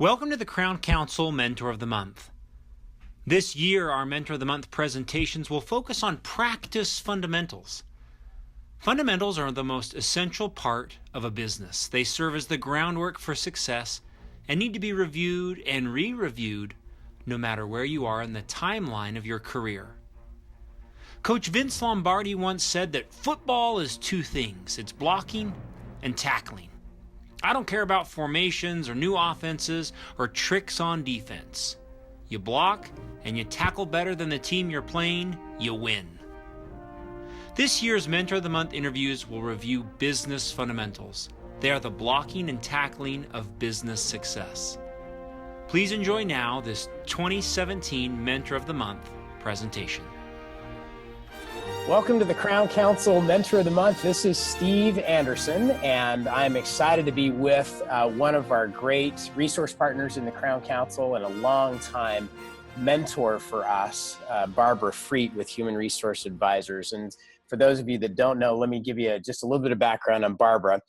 Welcome to the Crown Council Mentor of the Month. This year, our Mentor of the Month presentations will focus on practice fundamentals. Fundamentals are the most essential part of a business. They serve as the groundwork for success and need to be reviewed and re-reviewed no matter where you are in the timeline of your career. Coach Vince Lombardi once said that football is two things. It's blocking and tackling. I don't care about formations or new offenses or tricks on defense. You block and you tackle better than the team you're playing, you win. This year's Mentor of the Month interviews will review business fundamentals. They are the blocking and tackling of business success. Please enjoy now this 2017 Mentor of the Month presentation. Welcome to the Crown Council Mentor of the Month. This is Steve Anderson, and I'm excited to be with one of our great resource partners in the Crown Council and a longtime mentor for us, Barbra Freet with Human Resource Advisors. And for those of you that don't know, let me give you just a little bit of background on Barbra.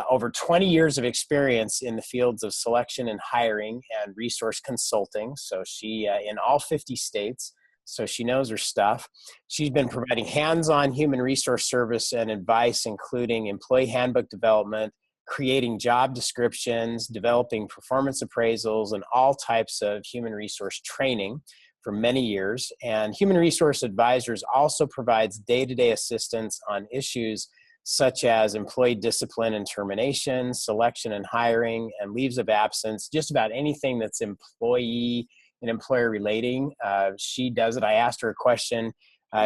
Over 20 years of experience in the fields of selection and hiring and resource consulting. So she, in all 50 states, so she knows her stuff. She's been providing hands-on human resource service and advice, including employee handbook development, creating job descriptions, developing performance appraisals, and all types of human resource training for many years. And Human Resource Advisors also provides day-to-day assistance on issues such as employee discipline and termination, selection and hiring, and leaves of absence, just about anything that's employee and employer relating. She does it. I asked her a question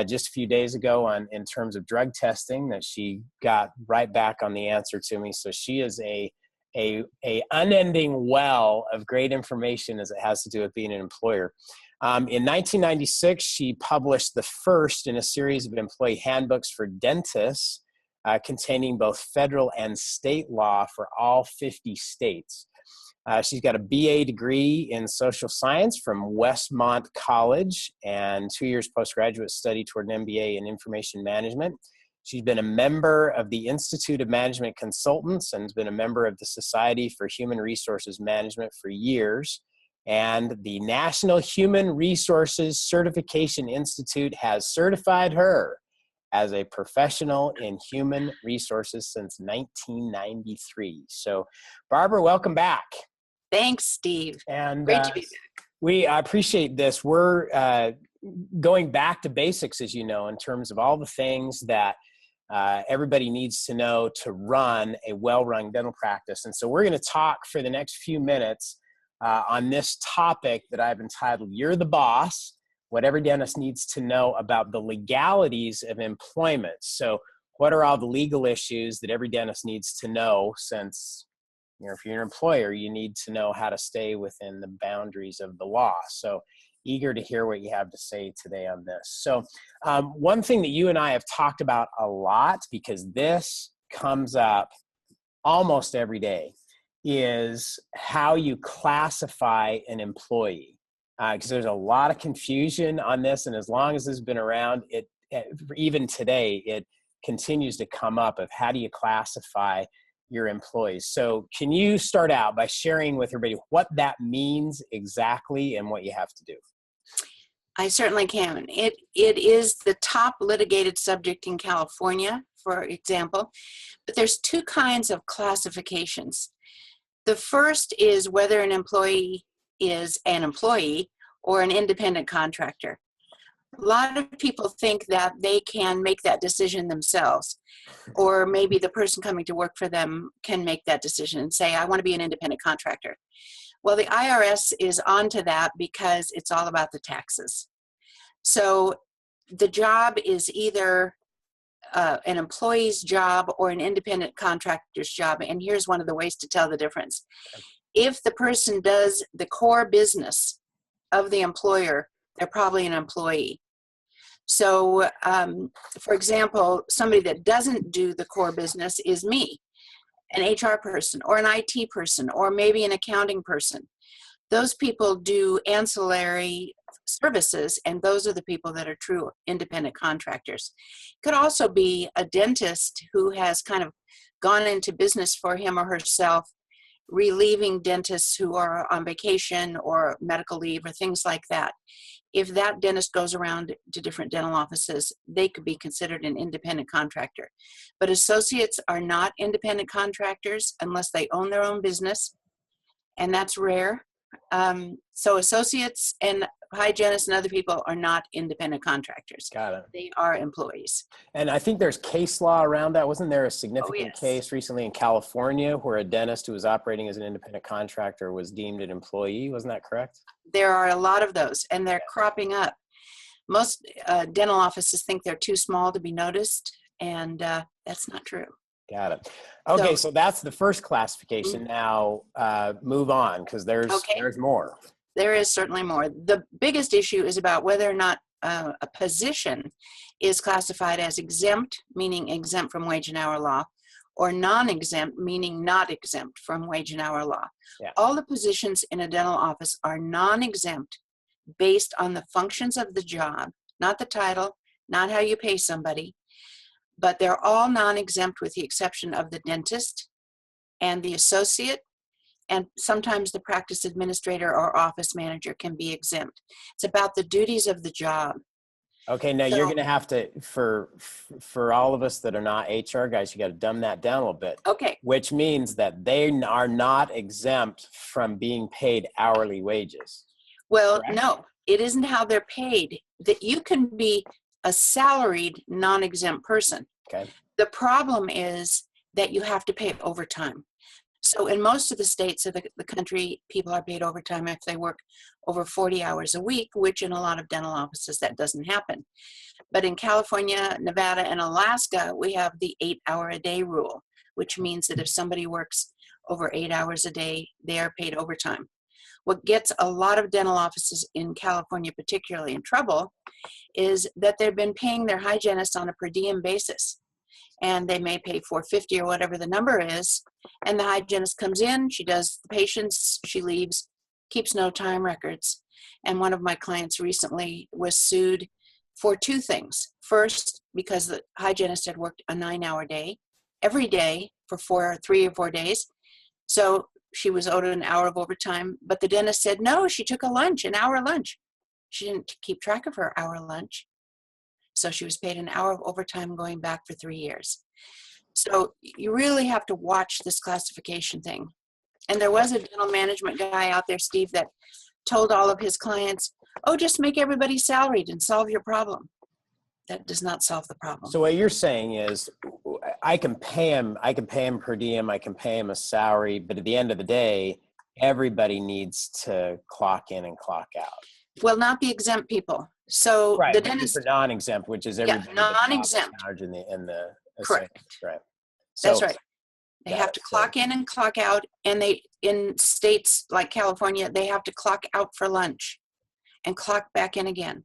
just a few days ago in terms of drug testing that she got right back on the answer to me. So she is a unending well of great information as it has to do with being an employer. In 1996, she published the first in a series of employee handbooks for dentists containing both federal and state law for all 50 states. She's got a BA degree in social science from Westmont College and 2 years postgraduate study toward an MBA in information management. She's been a member of the Institute of Management Consultants and has been a member of the Society for Human Resources Management for years. And the National Human Resources Certification Institute has certified her as a professional in human resources since 1993. So, Barbra, welcome back. Thanks, Steve. And great to be back. I appreciate this. We're going back to basics, as you know, in terms of all the things that everybody needs to know to run a well-run dental practice. And so we're going to talk for the next few minutes on this topic that I've entitled, You're the Boss, What Every Dentist Needs to Know About the Legalities of Employment. So what are all the legal issues that every dentist needs to know, since if you're an employer, you need to know how to stay within the boundaries of the law. So eager to hear what you have to say today on this. So one thing that you and I have talked about a lot, because this comes up almost every day, is how you classify an employee. Because there's a lot of confusion on this, and as long as this has been around, even today, it continues to come up of how do you classify your employees. So can you start out by sharing with everybody what that means exactly and what you have to do? I certainly can. It is the top litigated subject in California, for example, but there's two kinds of classifications. The first is whether an employee is an employee or an independent contractor. A lot of people think that they can make that decision themselves, or maybe the person coming to work for them can make that decision and say, I want to be an independent contractor. Well, the IRS is onto that because it's all about the taxes. So the job is either an employee's job or an independent contractor's job, and here's one of the ways to tell the difference. If the person does the core business of the employer, they're probably an employee. So, for example, somebody that doesn't do the core business is me, an HR person or an IT person or maybe an accounting person. Those people do ancillary services, and those are the people that are true independent contractors. Could also be a dentist who has kind of gone into business for him or herself, relieving dentists who are on vacation or medical leave or things like that. If that dentist goes around to different dental offices, they could be considered an independent contractor. But associates are not independent contractors unless they own their own business, and that's rare. So associates and hygienists and other people are not independent contractors. Got it. They are employees. And I think there's case law around that. Wasn't there a significant yes. case recently in California where a dentist who was operating as an independent contractor was deemed an employee? Wasn't that correct? There are a lot of those, and they're cropping up. Most dental offices think they're too small to be noticed, and that's not true. Got it. Okay, so that's the first classification. Now move on, because there's more. There is certainly more. The biggest issue is about whether or not a position is classified as exempt, meaning exempt from wage and hour law, or non-exempt, meaning not exempt from wage and hour law. Yeah. All the positions in a dental office are non-exempt based on the functions of the job, not the title, not how you pay somebody, but they're all non-exempt with the exception of the dentist and the associate, and sometimes the practice administrator or office manager can be exempt. It's about the duties of the job. Okay, now you're going to have to, for all of us that are not HR guys, you got to dumb that down a little bit. Okay. Which means that they are not exempt from being paid hourly wages. Well, correct? No, it isn't how they're paid. That you can be a salaried non-exempt person. Okay. The problem is that you have to pay overtime. So in most of the states of the country, people are paid overtime if they work over 40 hours a week, which in a lot of dental offices, that doesn't happen. But in California, Nevada, and Alaska, we have the 8-hour-a-day rule, which means that if somebody works over 8 hours a day, they are paid overtime. What gets a lot of dental offices in California particularly in trouble is that they've been paying their hygienists on a per diem basis. And they may pay $4.50 or whatever the number is. And the hygienist comes in, she does the patients, she leaves, keeps no time records. And one of my clients recently was sued for two things. First, because the hygienist had worked a 9-hour day, every day for 3 or 4 days. So she was owed an hour of overtime, but the dentist said, no, she took a lunch, an hour lunch. She didn't keep track of her hour lunch. So she was paid an hour of overtime going back for 3 years. So you really have to watch this classification thing. And there was a dental management guy out there, Steve, that told all of his clients, oh, just make everybody salaried and solve your problem. That does not solve the problem. So what you're saying is I can pay him per diem, I can pay him a salary, but at the end of the day, everybody needs to clock in and clock out. Well, not the exempt people. So right, the dentist for non-exempt, which is everybody non-exempt. in the Correct. Right. So, that's right. They have to clock in and clock out, and they in states like California, they have to clock out for lunch and clock back in again.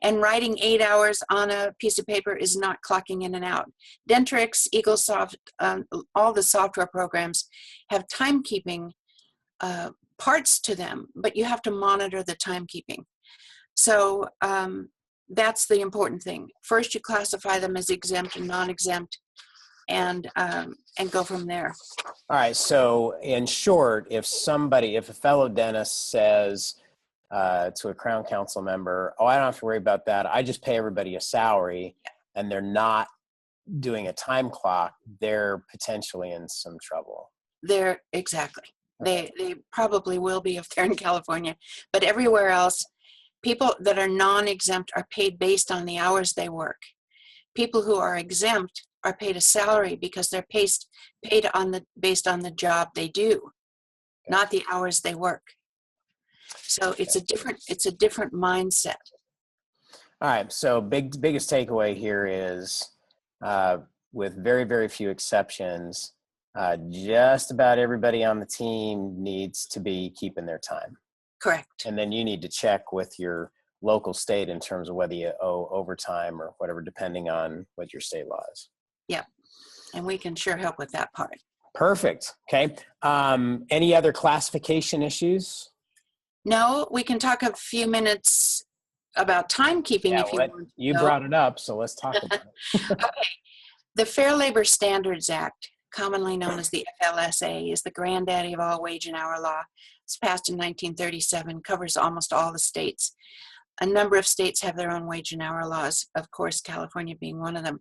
And writing 8 hours on a piece of paper is not clocking in and out. Dentrix, EagleSoft, all the software programs have timekeeping parts to them, but you have to monitor the timekeeping. So that's the important thing. First, you classify them as exempt and non-exempt, and go from there. All right. So in short, if a fellow dentist says to a Crown Council member, oh, I don't have to worry about that, I just pay everybody a salary, and they're not doing a time clock, they're potentially in some trouble. Exactly. They probably will be if they're in California, but everywhere else, people that are non-exempt are paid based on the hours they work. People who are exempt are paid a salary because they're paid based on the job they do, not the hours they work. So it's a different mindset. All right. So biggest takeaway here is, with very, very few exceptions, just about everybody on the team needs to be keeping their time. Correct. And then you need to check with your local state in terms of whether you owe overtime or whatever, depending on what your state law is. Yeah. And we can sure help with that part. Perfect. Okay. Any other classification issues? No, we can talk a few minutes about timekeeping if you want. You brought it up, so let's talk about it. Okay. The Fair Labor Standards Act commonly known as the FLSA, is the granddaddy of all wage and hour law. It's passed in 1937, covers almost all the states. A number of states have their own wage and hour laws, of course, California being one of them.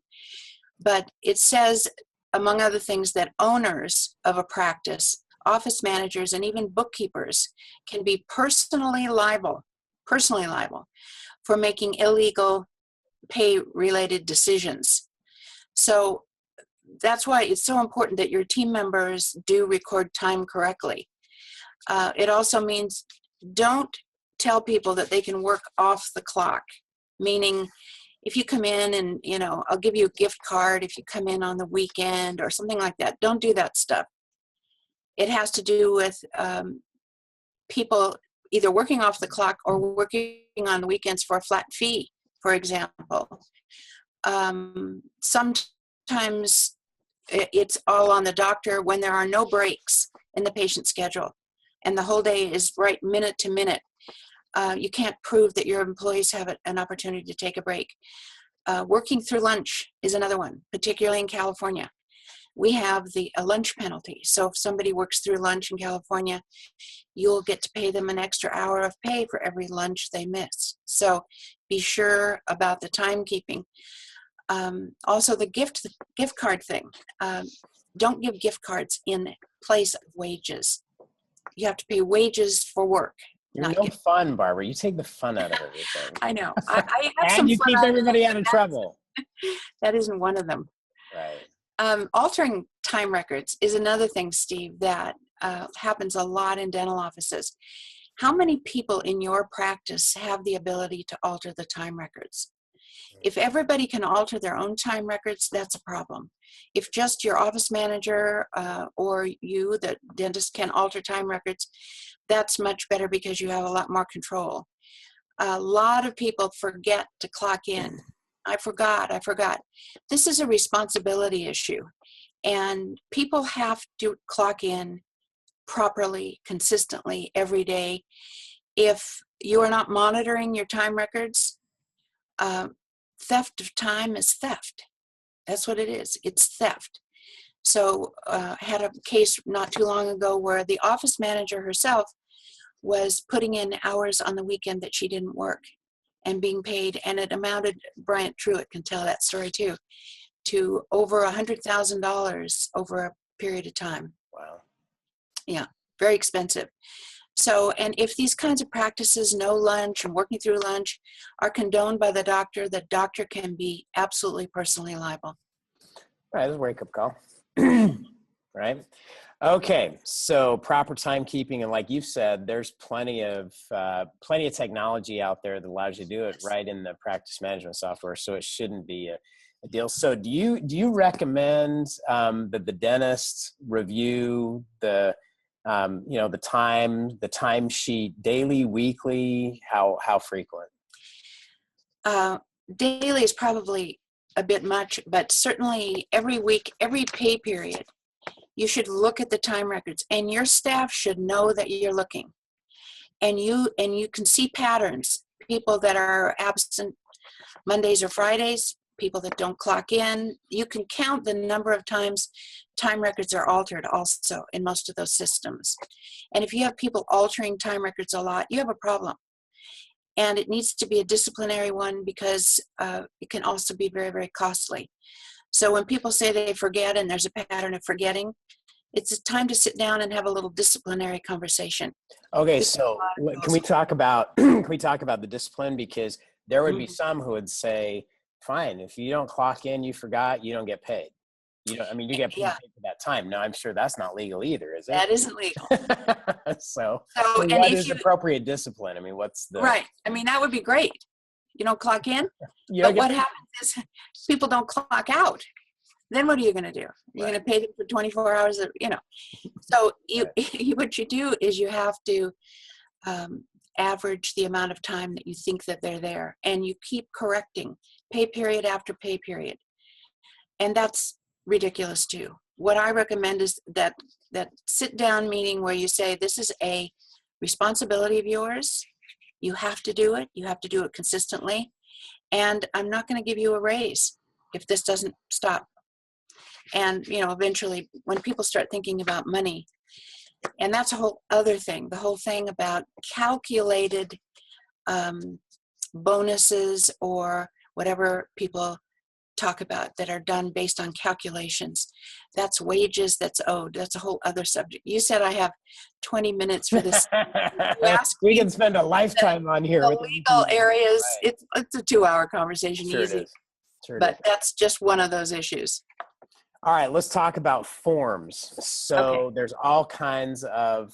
But it says, among other things, that owners of a practice, office managers, and even bookkeepers can be personally liable for making illegal pay-related decisions. So that's why it's so important that your team members do record time correctly. It also means don't tell people that they can work off the clock, meaning if you come in and, I'll give you a gift card if you come in on the weekend or something like that. Don't do that stuff. It has to do with people either working off the clock or working on the weekends for a flat fee, for example. Sometimes it's all on the doctor when there are no breaks in the patient schedule and the whole day is right minute to minute. You can't prove that your employees have an opportunity to take a break. Working through lunch is another one, particularly in California. We have a lunch penalty. So if somebody works through lunch in California, you'll get to pay them an extra hour of pay for every lunch they miss. So be sure about the timekeeping. Also the gift card thing. Don't give gift cards in place of wages. You have to pay wages for work. You're no fun, Barbara. You take the fun out of everything. I know. I have some and you fun keep everybody out of trouble. That isn't one of them. Right. Altering time records is another thing, Steve, that happens a lot in dental offices. How many people in your practice have the ability to alter the time records? If everybody can alter their own time records, that's a problem. If just your office manager or you, the dentist, can alter time records, that's much better because you have a lot more control. A lot of people forget to clock in. I forgot. This is a responsibility issue, and people have to clock in properly, consistently, every day. If you are not monitoring your time records, theft of time is theft. That's what it is. It's theft. So I had a case not too long ago where the office manager herself was putting in hours on the weekend that she didn't work and being paid, and it amounted, Bryant Truitt can tell that story too, to over $100,000 over a period of time. Wow. Yeah, very expensive. So, and if these kinds of practices, no lunch and working through lunch, are condoned by the doctor can be absolutely personally liable. Right, that's a wake-up call. Right? Okay, so proper timekeeping, and like you've said, there's plenty of technology out there that allows you to do it right in the practice management software, so it shouldn't be a deal. So do you recommend that the dentist review the time sheet daily, weekly? How frequent? Daily is probably a bit much, but certainly every week, every pay period, you should look at the time records, and your staff should know that you're looking. And you can see patterns, people that are absent Mondays or Fridays, people that don't clock in. You can count the number of times time records are altered also in most of those systems. And if you have people altering time records a lot, you have a problem. And it needs to be a disciplinary one because it can also be very, very costly. So when people say they forget and there's a pattern of forgetting, it's a time to sit down and have a little disciplinary conversation. Okay, so can we talk about the discipline? Because there would be some who would say, fine, if you don't clock in, you forgot, you don't get paid. You get paid for that time. No, I'm sure that's not legal either, is it? That isn't legal. So and what is appropriate discipline? I mean, what's the... Right. I mean, that would be great. You don't clock in, but what happens is people don't clock out. Then what are you going to do? You're going to pay them for 24 hours of, So what you do is you have to average the amount of time that you think that they're there, and you keep correcting pay period after pay period. And that's ridiculous too. What I recommend is that sit down meeting where you say, this is a responsibility of yours. You have to do it. You have to do it consistently. And I'm not going to give you a raise if this doesn't stop. And, eventually when people start thinking about money, and that's a whole other thing, the whole thing about calculated bonuses or whatever people talk about that are done based on calculations. That's wages that's owed. That's a whole other subject. You said I have 20 minutes for this. We can spend a lifetime on here. The with legal areas, right. it's a 2-hour conversation, Sure easy. it is. Sure it But is. that's just one of those issues. All right, let's talk about forms. So Okay. there's all kinds of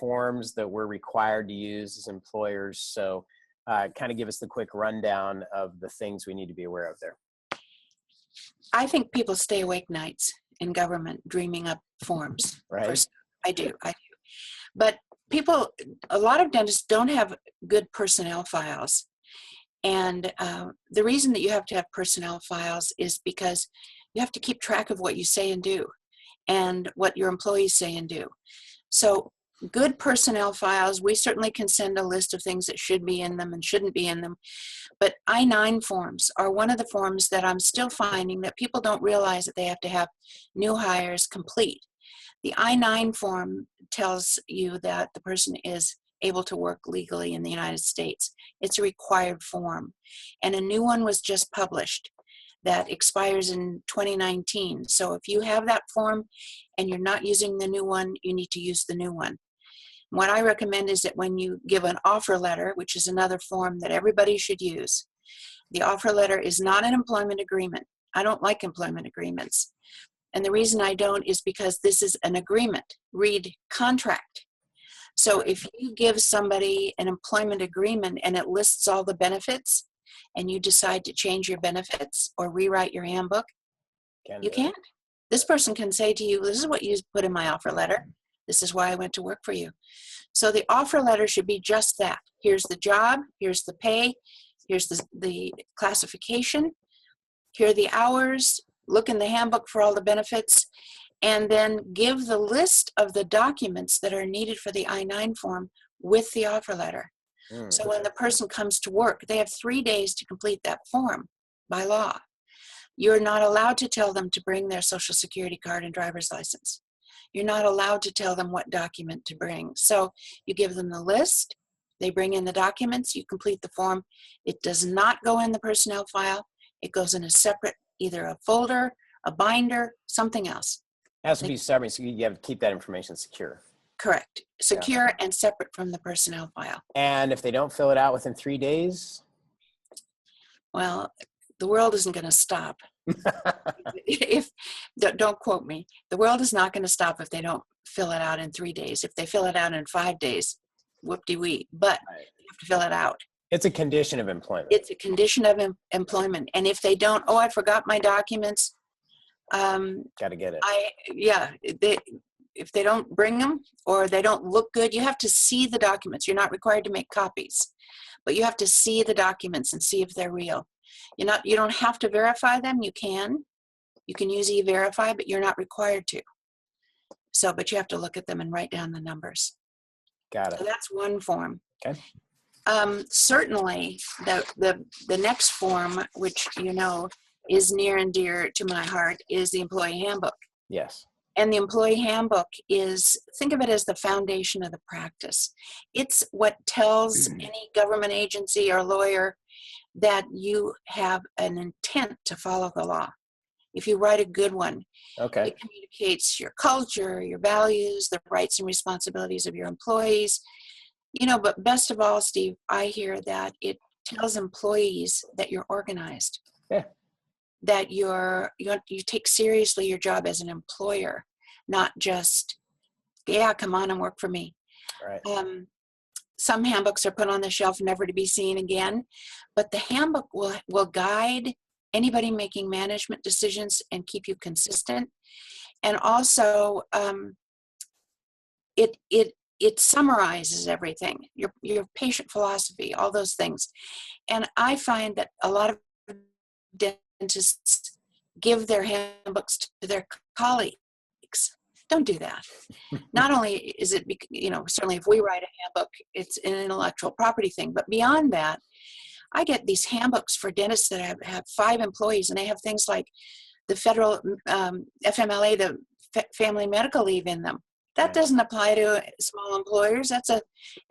forms that we're required to use as employers. So kind of give us the quick rundown of the things we need to be aware of there. I think people stay awake nights in government dreaming up forms. Right. I do. But a lot of dentists don't have good personnel files. And the reason that you have to have personnel files is because you have to keep track of what you say and do and what your employees say and do. So good personnel files, we certainly can send a list of things that should be in them and shouldn't be in them. But I-9 forms are one of the forms that I'm still finding that people don't realize that they have to have new hires complete. The I-9 form tells you that the person is able to work legally in the United States. It's a required form. And a new one was just published that expires in 2019. So if you have that form and you're not using the new one, you need to use the new one. What I recommend is that when you give an offer letter, which is another form that everybody should use, the offer letter is not an employment agreement. I don't like employment agreements. And the reason I don't is because this is an agreement. Read contract. So if you give somebody an employment agreement and it lists all the benefits and you decide to change your benefits or rewrite your handbook, you can't. This person can say to you, this is what you put in my offer letter. This is why I went to work for you. So the offer letter should be just that. Here's the job, here's the pay, here's the classification, here are the hours, look in the handbook for all the benefits, and then give the list of the documents that are needed for the I-9 form with the offer letter. So when the person comes to work, they have 3 days to complete that form by law. You're not allowed to tell them to bring their social security card and driver's license. You're not allowed to tell them what document to bring. So you give them the list, they bring in the documents, you complete the form. It does not go in the personnel file. It goes in a separate, either a folder, a binder, something else. It has to be separate, so you have to keep that information secure. Correct. Secure and separate from the personnel file. And if they don't fill it out within 3 days? Well, the world isn't going to stop. Don't quote me. The world is not going to stop if they don't fill it out in 3 days. If they fill it out in 5 days, whoop-de-wee. But you have to fill it out. It's a condition of employment. It's a condition of employment. And if they don't, I forgot my documents. Got to get it. If they don't bring them or they don't look good, you have to see the documents. You're not required to make copies, but you have to see the documents and see if they're real. You don't have to verify them. You can use e-verify, but you're not required to. So, but you have to look at them and write down the numbers. Got it. So that's one form. Okay. Certainly the next form, which is near and dear to my heart, is the employee handbook. Yes. And the employee handbook think of it as the foundation of the practice. It's what tells any government agency or lawyer that you have an intent to follow the law. If you write a good one, it communicates your culture, your values, the rights and responsibilities of your employees. But best of all, Steve, I hear that it tells employees that you're organized. Yeah. That you take seriously your job as an employer, not just, come on and work for me. Right. Some handbooks are put on the shelf never to be seen again, but the handbook will guide anybody making management decisions and keep you consistent. And also, it summarizes everything, your patient philosophy, all those things. And I find that a lot of dentists give their handbooks to their colleagues. Don't do that. Not only is it, certainly if we write a handbook, it's an intellectual property thing, but beyond that, I get these handbooks for dentists that have 5 employees, and they have things like the federal FMLA, the family medical leave in them. That doesn't apply to small employers. That's an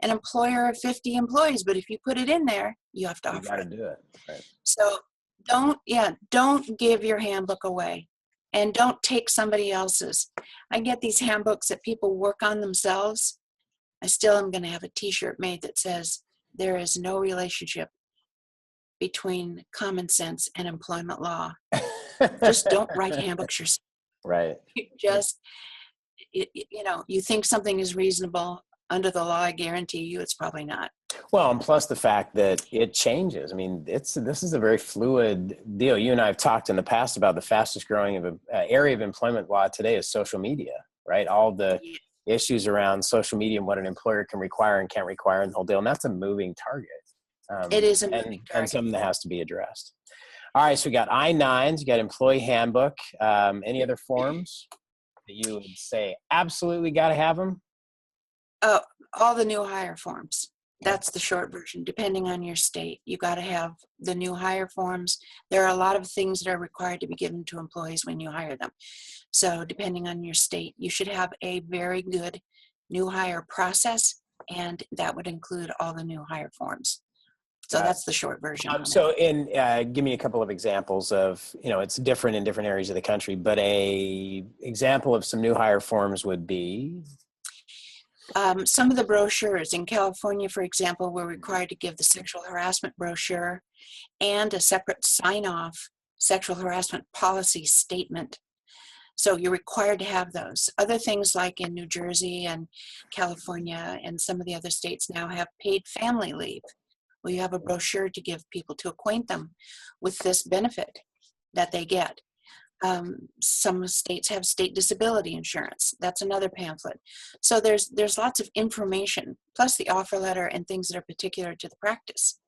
employer of 50 employees. But if you put it in there, you have to offer it. You got to do it. Right. So don't give your handbook away, and don't take somebody else's. I get these handbooks that people work on themselves. I still am going to have a t-shirt made that says there is no relationship between common sense and employment law. Just don't write handbooks yourself. Right. You think something is reasonable under the law, I guarantee you it's probably not. Well, and plus the fact that it changes. I mean, this is a very fluid deal. You and I have talked in the past about the fastest growing area of employment law today is social media, right? All the issues around social media and what an employer can require and can't require and the whole deal. And that's a moving target. It is a moving target. And something that has to be addressed. All right, so we got I-9s, you got employee handbook. Any other forms that you would say absolutely got to have them? All the new hire forms. That's the short version. Depending on your state, you got to have the new hire forms. There are a lot of things that are required to be given to employees when you hire them. So depending on your state, you should have a very good new hire process, and that would include all the new hire forms. So that's the short version. Give me a couple of examples of, it's different in different areas of the country, but a example of some new hire forms would be? Some of the brochures in California, for example, we're required to give the sexual harassment brochure and a separate sign-off sexual harassment policy statement. So you're required to have those. Other things like in New Jersey and California and some of the other states now have paid family leave. Well, you have a brochure to give people to acquaint them with this benefit that they get. Some states have state disability insurance. That's another pamphlet. So there's lots of information, plus the offer letter and things that are particular to the practice.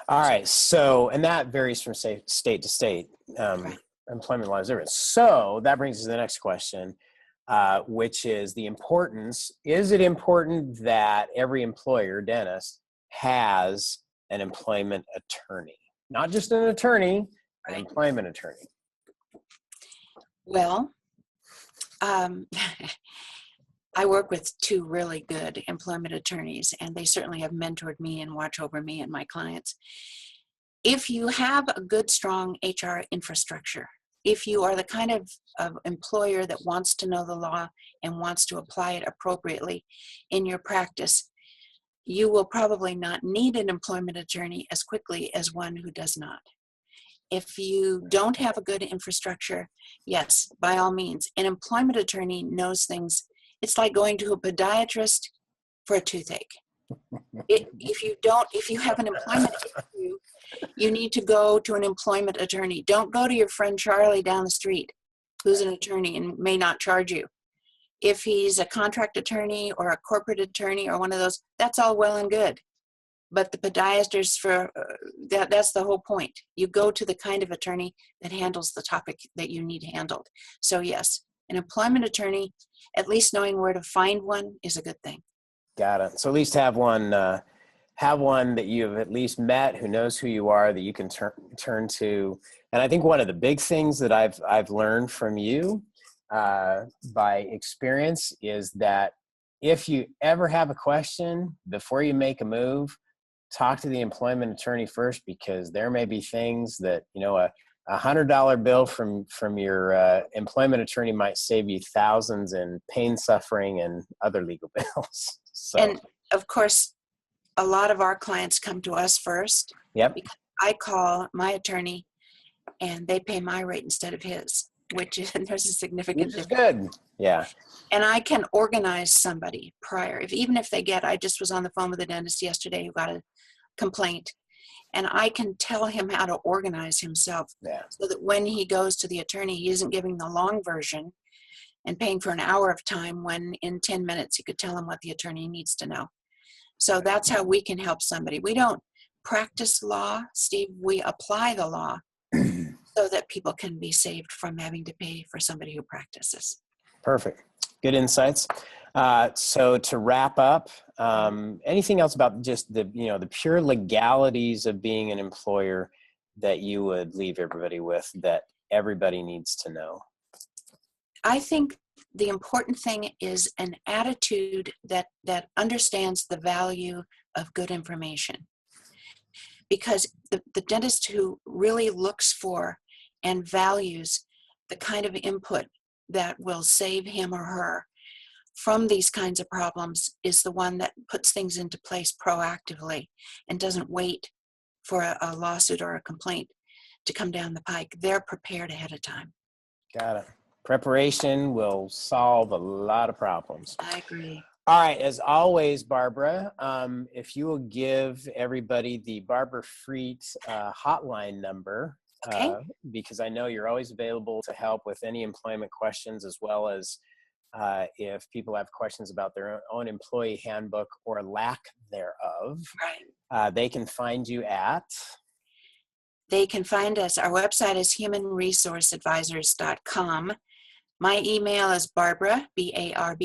All right. So, and that varies from state to state. Right. Employment law is different. So that brings us to the next question, which is the importance. Is it important that every employer, dentist, has an employment attorney? Not just an attorney, an employment attorney. Well, I work with two really good employment attorneys, and they certainly have mentored me and watch over me and my clients. If you have a good, strong HR infrastructure, if you are the kind of employer that wants to know the law and wants to apply it appropriately in your practice, you will probably not need an employment attorney as quickly as one who does not. If you don't have a good infrastructure, yes, by all means, an employment attorney knows things. It's like going to a podiatrist for a toothache. If you have an employment issue, you need to go to an employment attorney. Don't go to your friend Charlie down the street, who's an attorney and may not charge you. If he's a contract attorney or a corporate attorney or one of those, that's all well and good. But the podiatrist, that's the whole point. You go to the kind of attorney that handles the topic that you need handled. So yes, an employment attorney, at least knowing where to find one, is a good thing. Got it. So at least have one that you've at least met, who knows who you are, that you can turn to. And I think one of the big things that I've learned from you by experience is that if you ever have a question before you make a move, talk to the employment attorney first, because there may be things that, a $100 bill from your employment attorney might save you thousands in pain, suffering, and other legal bills. So. And of course, a lot of our clients come to us first. Yep. Because I call my attorney and they pay my rate instead of his, there's a significant difference. Good. Yeah. And I can organize somebody prior. Even if I just was on the phone with a dentist yesterday who got a complaint, and I can tell him how to organize himself so that when he goes to the attorney, he isn't giving the long version and paying for an hour of time when in 10 minutes he could tell him what the attorney needs to know. So that's how we can help somebody. We don't practice law, Steve. We apply the law so that people can be saved from having to pay for somebody who practices. Perfect. Good insights. So to wrap up, anything else about just the pure legalities of being an employer that you would leave everybody with that everybody needs to know? I think the important thing is an attitude that understands the value of good information. Because the dentist who really looks for and values the kind of input that will save him or her from these kinds of problems is the one that puts things into place proactively and doesn't wait for a lawsuit or a complaint to come down the pike. They're prepared ahead of time. Got it. Preparation will solve a lot of problems. I agree. All right. As always, Barbara, if you will give everybody the Barbra Freet hotline number, Okay. because I know you're always available to help with any employment questions, as well as if people have questions about their own employee handbook or lack thereof. Right. They can find you at? They can find us. Our website is humanresourceadvisors.com. My email is Barbara, Barbara,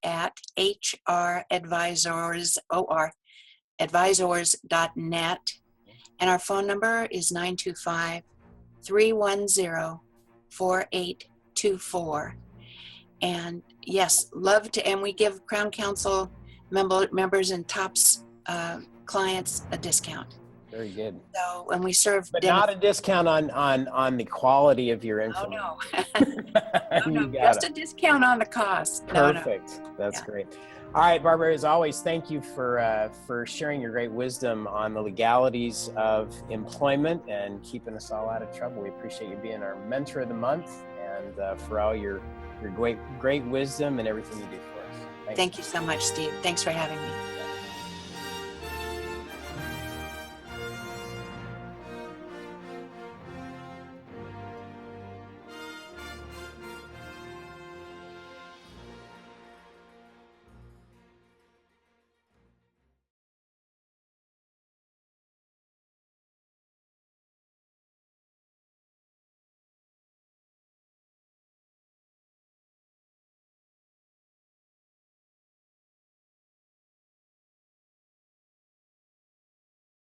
at advisors.net. And our phone number is 925-310-4824. And yes, and we give Crown Council members and TOPS clients a discount. Very good. So when we serve, but not a discount on the quality of your information. No, just a discount on the cost. Perfect. That's great. All right, Barbara, as always, thank you for sharing your great wisdom on the legalities of employment and keeping us all out of trouble. We appreciate you being our Mentor of the Month, and for all your great wisdom and everything you do for us. Thank you so much, Steve. Thanks for having me.